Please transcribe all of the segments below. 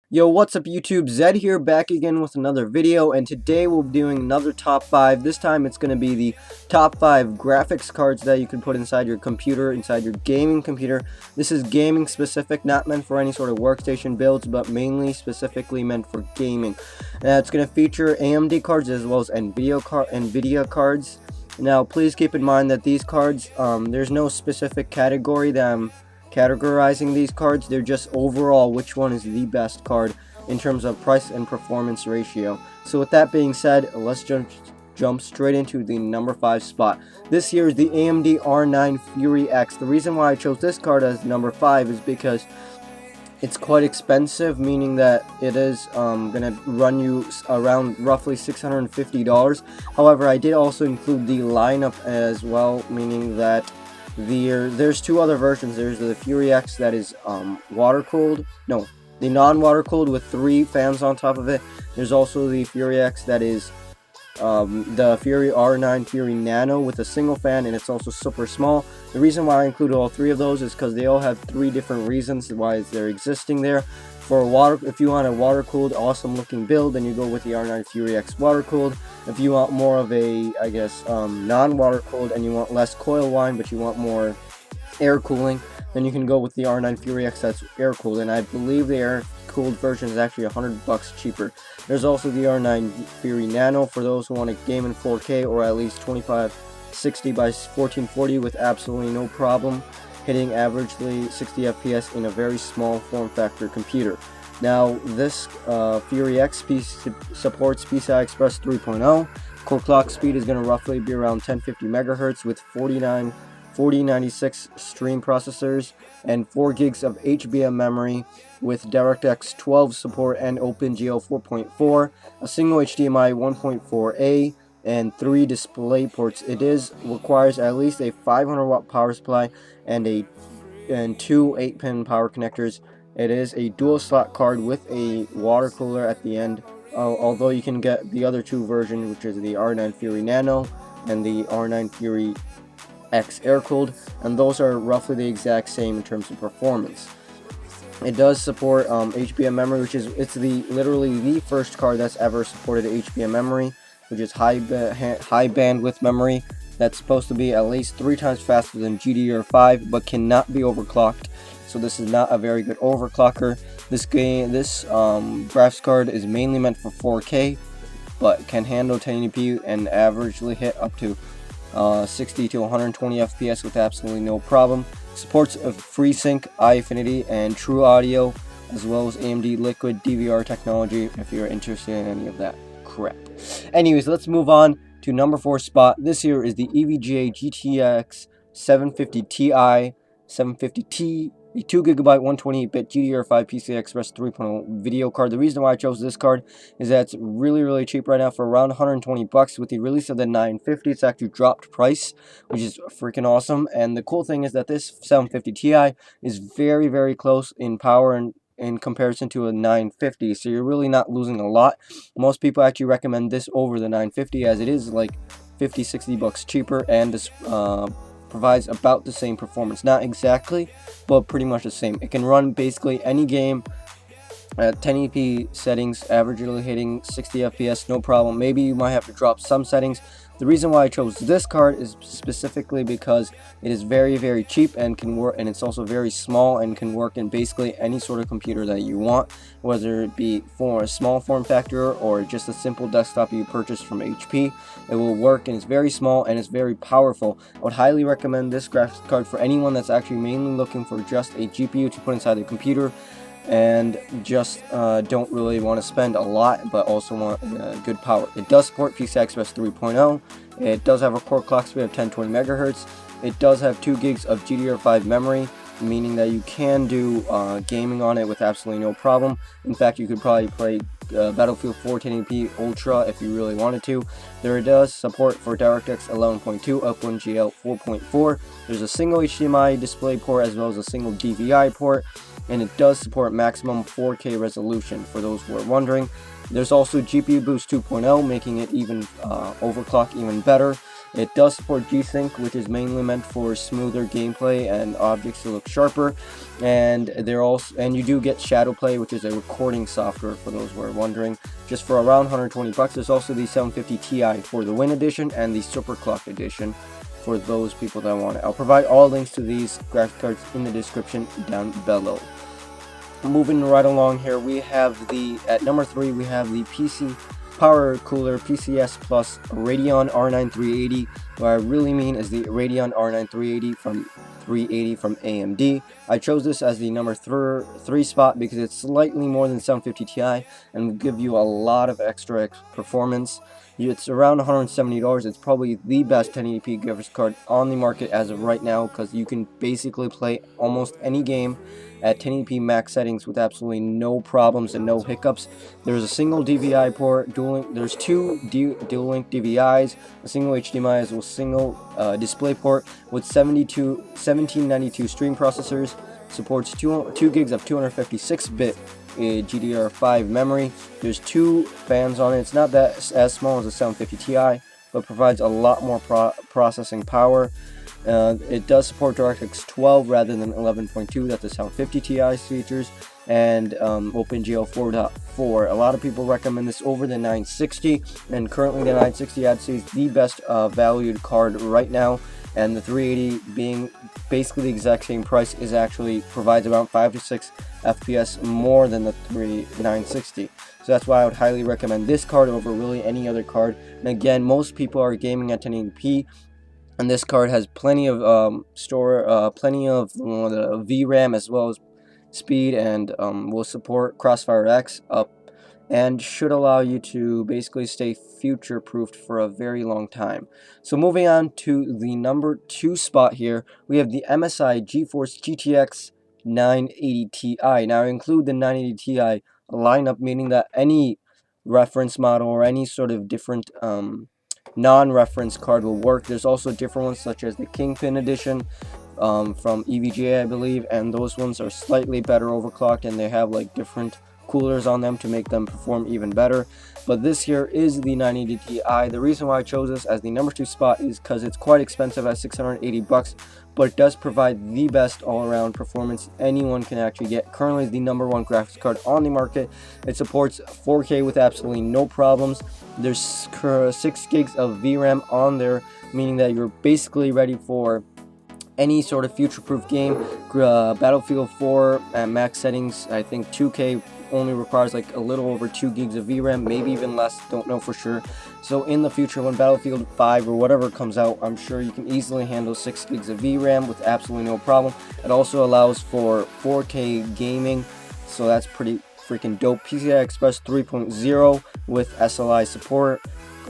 Yo, what's up YouTube? Zed here, back again with another video, and today we'll be doing another top 5. This time it's going to be the top 5 graphics cards that you can put inside your computer, inside your gaming computer. This is gaming specific, not meant for any sort of workstation builds, but mainly specifically meant for gaming. It's going to feature AMD cards as well as NVIDIA cards. Now, please keep in mind that these cards, there's no specific category that I'm categorizing these cards. They're just overall which one is the best card in terms of price and performance ratio. So with that being said, let's jump straight into the number 5 spot. This here is the AMD R9 Fury X. The reason why I chose this card as number 5 is because it's quite expensive, meaning that it is gonna run you around roughly $650. However, I did also include the lineup as well, meaning that there's two other versions. There's the Fury X that is water-cooled. No, the non-water cooled with 3 fans on top of it. There's also the Fury X that is the Fury R9 Fury Nano with a single fan, and it's also super small. The reason why I included all 3 of those is because they all have 3 different reasons why they're existing there. If you want a water-cooled, awesome-looking build, then you go with the R9 Fury X water-cooled. If you want more of a, non-water-cooled and you want less coil whine, but you want more air cooling, then you can go with the R9 Fury X that's air-cooled, and I believe the air-cooled version is actually $100 cheaper. There's also the R9 Fury Nano for those who want to game in 4K or at least 2560 by 1440 with absolutely no problem hitting averagely 60 FPS in a very small form factor computer. Now, this Fury X supports PCI Express 3.0. Core clock speed is going to roughly be around 1050 MHz with 4096 stream processors and 4 gigs of HBM memory with DirectX 12 support and OpenGL 4.4, a single HDMI 1.4a, and 3 display ports. It requires at least a 500 watt power supply and 2 8-pin power connectors. It is a dual slot card with a water cooler at the end, although you can get the other 2 versions, which is the R9 Fury Nano and the R9 Fury X air-cooled, and those are roughly the exact same in terms of performance. It does support HBM memory, which is literally the first card that's ever supported HBM memory, which is high bandwidth memory that's supposed to be at least 3 times faster than GDDR5, but cannot be overclocked. So this is not a very good overclocker. This graphics card is mainly meant for 4K, but can handle 1080p and averagely hit up to 60 to 120 FPS with absolutely no problem. Supports FreeSync, iFinity, and True Audio, as well as AMD Liquid DVR technology if you're interested in any of that crap. Anyways, let's move on to number 4 spot. This here is the EVGA GTX 750 Ti 750T, a 2GB 128-bit GDDR5 PCI Express 3.0 video card. The reason why I chose this card is that it's really cheap right now for around $120. With the release of the 950, it's actually dropped price, which is freaking awesome. And the cool thing is that this 750 Ti is very close in power and in comparison to a 950, so you're really not losing a lot. Most people actually recommend this over the 950 as it is like $50-60 cheaper, and this provides about the same performance. Not exactly, but pretty much the same. It can run basically any game at 1080p settings, averagely hitting 60 FPS, no problem. Maybe you might have to drop some settings. The reason why I chose this card is specifically because it is very cheap and can work, and it's also very small and can work in basically any sort of computer that you want, whether it be for a small form factor or just a simple desktop you purchase from HP. It will work, and it's very small and it's very powerful. I would highly recommend this graphics card for anyone that's actually mainly looking for just a GPU to put inside the computer and just don't really want to spend a lot, but also want good power. It does support PCI Express 3.0. It does have a core clock speed of 1020 MHz. It does have 2 gigs of GDDR5 memory, meaning that you can do gaming on it with absolutely no problem. In fact, you could probably play Battlefield 4 1080p Ultra if you really wanted to. There does support for DirectX 11.2, OpenGL 4.4. There's a single HDMI display port as well as a single DVI port, and it does support maximum 4K resolution for those who are wondering. There's also GPU Boost 2.0, making it even overclock even better. It does support G-Sync, which is mainly meant for smoother gameplay and objects to look sharper, and you do get Shadowplay, which is a recording software for those who are wondering, just for around 120 bucks. There's also the 750 Ti for the Win Edition and the Super Clock Edition for those people that want it. I'll provide all links to these graphics cards in the description down below. Moving right along here, we have at number 3 we have the PC Power Cooler PCS Plus Radeon R9 380. What I really mean is the Radeon R9 380 from AMD. I chose this as the number 3 spot because it's slightly more than 750 Ti and will give you a lot of extra performance. It's around $170. It's probably the best 1080p graphics card on the market as of right now, because you can basically play almost any game at 1080p max settings with absolutely no problems and no hiccups. There's a single DVI port, there's two dual-link DVIs, a single HDMI as well as a single display port with 1792 stream processors, supports 2 gigs of 256-bit GDDR5 memory. There's 2 fans on it. It's not that as small as a 750 Ti, but provides a lot more processing power. It does support DirectX 12 rather than 11.2 that the 750 Ti's features, and OpenGL 4.4. A lot of people recommend this over the 960, and currently the 960 I'd say is the best valued card right now, and the 380 being basically the exact same price provides about 5 to 6 FPS more than the 960. So that's why I would highly recommend this card over really any other card. And again, most people are gaming at 1080p, and this card has plenty of plenty of the VRAM as well as speed, and will support Crossfire X up, and should allow you to basically stay future proofed for a very long time. So moving on to the number 2 spot here, we have the MSI GeForce GTX 980 Ti. Now I include the 980 Ti lineup, meaning that any reference model or any sort of different non-reference card will work. There's also different ones such as the Kingpin edition from EVGA, I believe, and those ones are slightly better overclocked, and they have like different coolers on them to make them perform even better. But this here is the 980 Ti. The reason why I chose this as the number 2 spot is because it's quite expensive at 680 bucks, but it does provide the best all-around performance anyone can actually get. Currently the number 1 graphics card on the market. It supports 4K with absolutely no problems. There's 6 gigs of VRAM on there, meaning that you're basically ready for any sort of future-proof game. Battlefield 4 at max settings, I think 2K only requires like a little over 2 gigs of VRAM, maybe even less, don't know for sure. So in the future, when Battlefield 5 or whatever comes out, I'm sure you can easily handle 6 gigs of VRAM with absolutely no problem. It also allows for 4K gaming, so that's pretty freaking dope. PCI Express 3.0 with SLI support,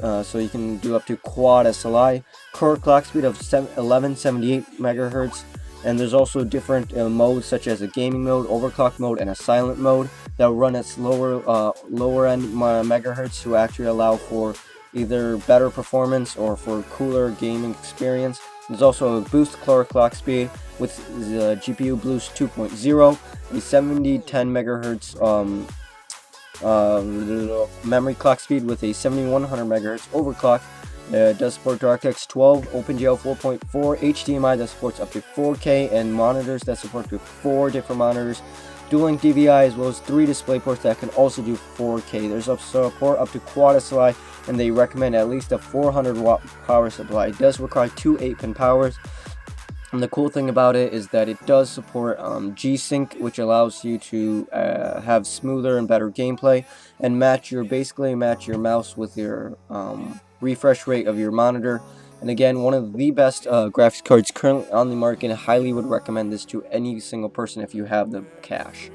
so you can do up to quad SLI. Core clock speed of 1178 megahertz, and there's also different modes such as a gaming mode, overclock mode, and a silent mode that will run at lower end megahertz to actually allow for either better performance or for cooler gaming experience. There's also a boost clock speed with the GPU Boost 2.0, a 7010 megahertz memory clock speed with a 7100 megahertz overclock. It does support DirectX 12, OpenGL 4.4, HDMI that supports up to 4K, and monitors that support up to 4 different monitors. Dual-link DVI as well as 3 display ports that can also do 4K. There's support up to quad SLI, and they recommend at least a 400 watt power supply. It does require 2 8-pin powers. And the cool thing about it is that it does support G-Sync, which allows you to have smoother and better gameplay, and basically match your mouse with your refresh rate of your monitor. And again, one of the best graphics cards currently on the market. I highly would recommend this to any single person if you have the cash.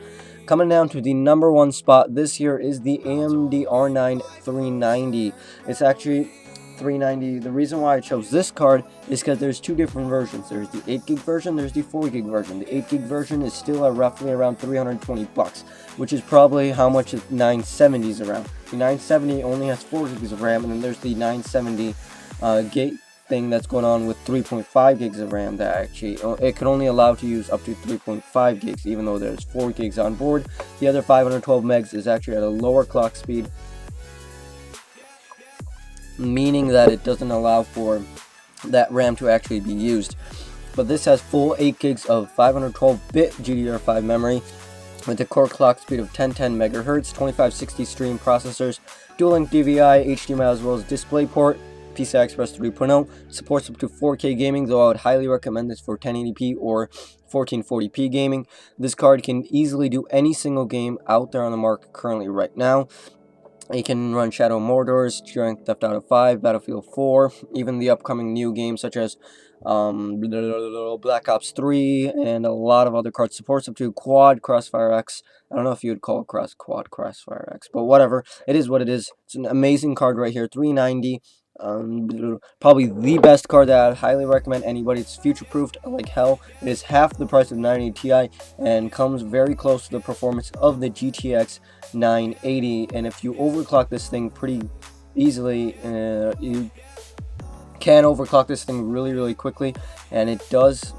Coming down to the number 1 spot this year is the AMD R9 390. It's actually 390. The reason why I chose this card is because there's 2 different versions. There's the 8 gig version, there's the 4 gig version. The 8 gig version is still at roughly around 320 bucks, which is probably how much the 970 is around. The 970 only has 4 gigs of RAM, and then there's the 970 gate thing that's going on with 3.5 gigs of RAM that actually it can only allow to use up to 3.5 gigs, even though there's 4 gigs on board. The other 512 megs is actually at a lower clock speed, meaning that it doesn't allow for that RAM to actually be used. But this has full 8 gigs of 512-bit GDDR5 memory with a core clock speed of 1010 MHz, 2560 stream processors, dual-link DVI, HDMI as well as DisplayPort, PCI Express 3.0, supports up to 4K gaming, though I would highly recommend this for 1080p or 1440p gaming. This card can easily do any single game out there on the market currently right now. You can run Shadow of Mordor, Grand Theft Auto 5, Battlefield 4, even the upcoming new games such as Black Ops 3, and a lot of other cards. Supports up to Quad Crossfire X. I don't know if you would call it Quad Crossfire X, but whatever. It is what it is. It's an amazing card right here, $390. Probably the best card that I'd highly recommend anybody. It's future-proofed like hell. It is half the price of 980 Ti and comes very close to the performance of the GTX 980. And if you overclock this thing pretty easily, you can overclock this thing really quickly, and it does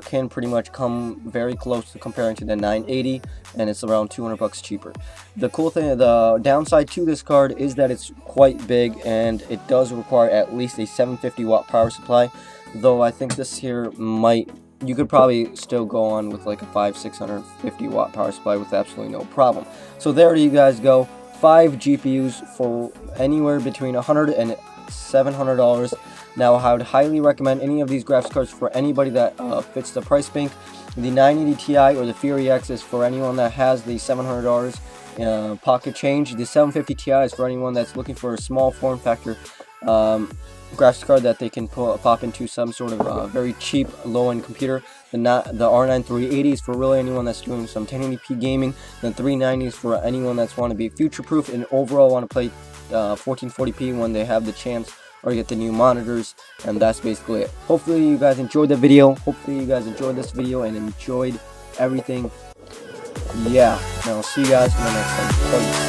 can pretty much come very close to comparing to the 980, and it's around $200 cheaper. The cool thing, the downside to this card is that it's quite big, and it does require at least a 750 watt power supply, though I think this here you could probably still go on with like a 650 watt power supply with absolutely no problem. So there you guys go, 5 GPUs for anywhere between $100 and $700. Now, I would highly recommend any of these graphics cards for anybody that fits the price bank. The 980 Ti or the Fury X is for anyone that has the $700 pocket change. The 750 Ti is for anyone that's looking for a small form factor graphics card that they can pop into some sort of very cheap low-end computer. The R9 380 is for really anyone that's doing some 1080p gaming. The 390 is for anyone that's want to be future-proof and overall want to play 1440p when they have the chance or get the new monitors. And that's basically it. Hopefully you guys enjoyed the video. Hopefully you guys enjoyed this video and enjoyed everything. Yeah, and I'll see you guys in the next one.